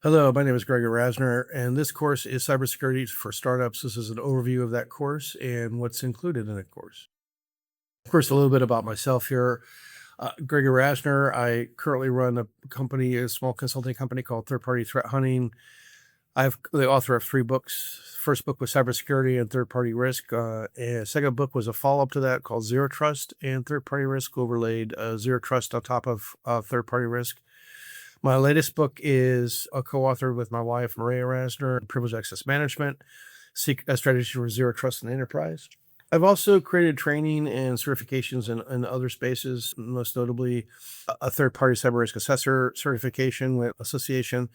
Hello, my name is Gregor Rasner, and this course is Cybersecurity for Startups. This is an overview of that course and what's included in the course. Of course, a little bit about myself here. Gregor Rasner, I currently run a company, a small consulting company called Third Party Threat Hunting. I'm the author of 3 books. First book was Cybersecurity and Third Party Risk. And second book was a follow-up to that called Zero Trust and Third Party Risk, overlaid Zero Trust on top of Third Party Risk. My latest book is co-authored with my wife, Maria Rasner, Privileged Access Management, Seek a Strategy for Zero Trust in Enterprise. I've also created training and certifications in other spaces, most notably a third-party cyber risk assessor certification with association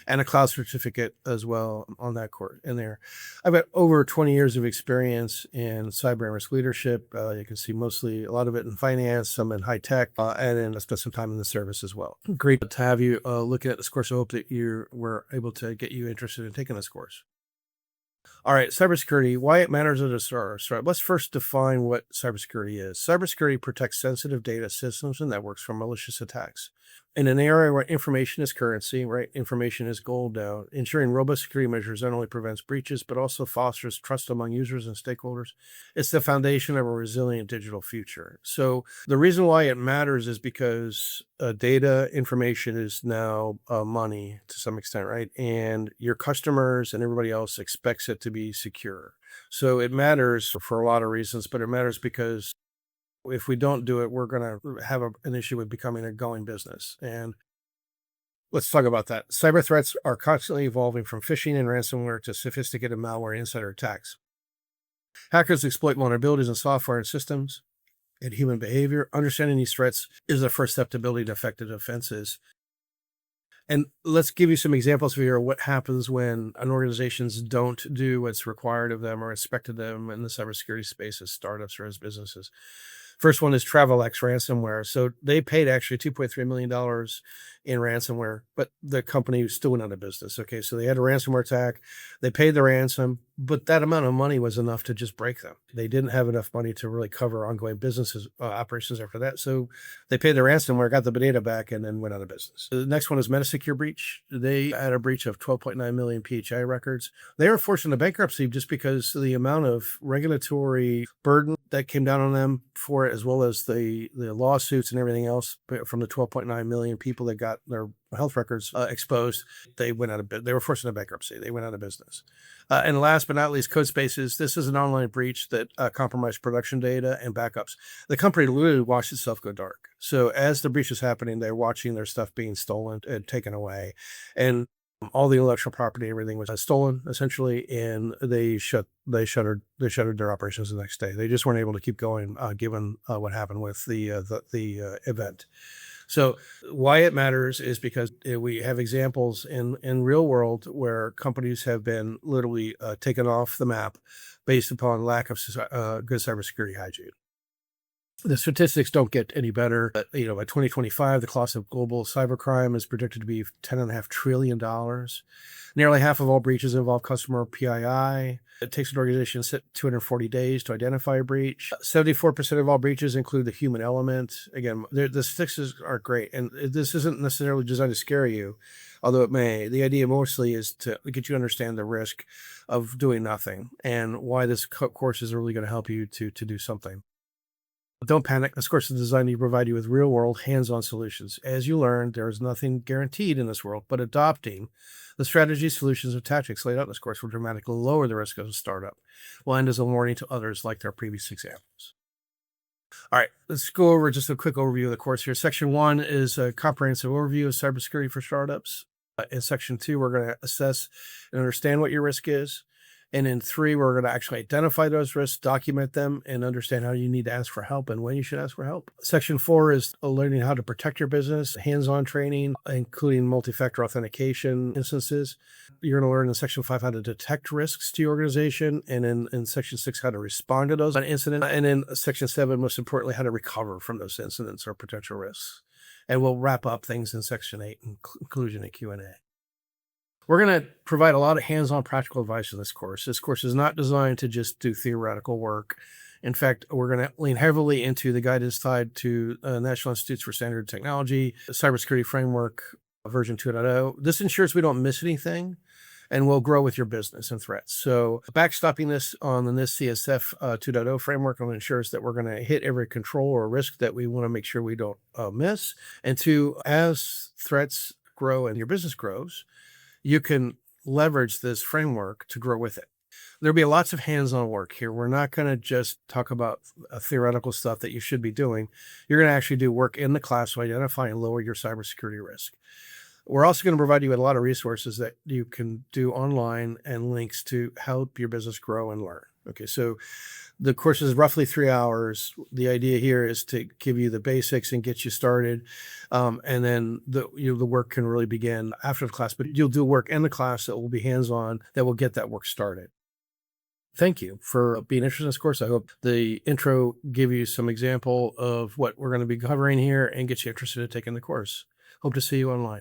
and a cloud certificate as well on that course in there. I've got over 20 years of experience in cyber and risk leadership. You can see mostly a lot of it in finance, some in high tech, and then I spent some time in the service as well. Great to have you looking at this course. I hope that you were able to get you interested in taking this course. All right, cybersecurity, why it matters at a start. Let's first define what cybersecurity is. Cybersecurity protects sensitive data systems and networks from malicious attacks. In an area where information is currency, right? Information is gold now. Ensuring robust security measures not only prevents breaches, but also fosters trust among users and stakeholders. It's the foundation of a resilient digital future. So the reason why it matters is because data information is now money to some extent, right? And your customers and everybody else expects it to be secure. So it matters for a lot of reasons, but it matters because if we don't do it, we're going to have an issue with becoming a going business. And let's talk about that. Cyber threats are constantly evolving from phishing and ransomware to sophisticated malware and insider attacks. Hackers exploit vulnerabilities in software and systems and human behavior. Understanding these threats is the first step to building effective defenses. And let's give you some examples here of what happens when an organizations don't do what's required of them or expected them in the cybersecurity space as startups or as businesses. First one is TravelX ransomware. So they paid actually $2.3 million in ransomware, but the company still went out of business. Okay, so they had a ransomware attack. They paid the ransom, but that amount of money was enough to just break them. They didn't have enough money to really cover ongoing businesses, operations after that. So they paid the ransomware, got the data back, and then went out of business. The next one is Metasecure breach. They had a breach of 12.9 million PHI records. They were forced into bankruptcy just because the amount of regulatory burden that came down on them for it, as well as the lawsuits and everything else from the 12.9 million people that got their health records exposed. They went out of they were forced into bankruptcy. They went out of business. And last but not least, Codespaces. This is an online breach that compromised production data and backups. The company literally watched itself go dark. So as the breach is happening, they're watching their stuff being stolen and taken away, and all the intellectual property, everything was stolen essentially, and they shuttered their operations the next day. They just weren't able to keep going given what happened with the event. So why it matters is because we have examples in real world where companies have been literally taken off the map based upon lack of good cybersecurity hygiene. The statistics don't get any better. But, by 2025, the cost of global cybercrime is predicted to be $10.5 trillion. Nearly half of all breaches involve customer PII. It takes an organization 240 days to identify a breach. 74% of all breaches include the human element. Again, the statistics aren't great. And this isn't necessarily designed to scare you, although it may. The idea mostly is to get you to understand the risk of doing nothing and why this course is really going to help you to do something. Don't panic. This course is designed to provide you with real-world, hands-on solutions. As you learn, there is nothing guaranteed in this world, but adopting the strategies, solutions, and tactics laid out in this course will dramatically lower the risk of a startup, while end as a warning to others like their previous examples. All right, let's go over just a quick overview of the course here. Section 1 is a comprehensive overview of cybersecurity for startups. In Section 2, we're going to assess and understand what your risk is. And in 3, we're going to actually identify those risks, document them, and understand how you need to ask for help and when you should ask for help. Section 4 is learning how to protect your business, hands-on training, including multi-factor authentication instances. You're going to learn in Section 5 how to detect risks to your organization, and in Section 6 how to respond to those incidents, and in Section 7, most importantly, how to recover from those incidents or potential risks. And we'll wrap up things in Section 8, conclusion and Q&A. We're going to provide a lot of hands-on practical advice in this course. This course is not designed to just do theoretical work. In fact, we're going to lean heavily into the guidance tied to National Institutes for Standard Technology, the cybersecurity framework, version 2.0. This ensures we don't miss anything and will grow with your business and threats. So backstopping this on the NIST CSF 2.0 framework ensures that we're going to hit every control or risk that we want to make sure we don't miss. And two, as threats grow and your business grows, you can leverage this framework to grow with it. There'll be lots of hands-on work here. We're not going to just talk about theoretical stuff that you should be doing. You're going to actually do work in the class to identify and lower your cybersecurity risk. We're also going to provide you with a lot of resources that you can do online and links to help your business grow and learn. Okay, so the course is roughly 3 hours. The idea here is to give you the basics and get you started, and then the work can really begin after the class. But you'll do work in the class that will be hands-on, that will get that work started. Thank you for being interested in this course. I hope the intro gave you some example of what we're going to be covering here and get you interested in taking the course. Hope to see you online.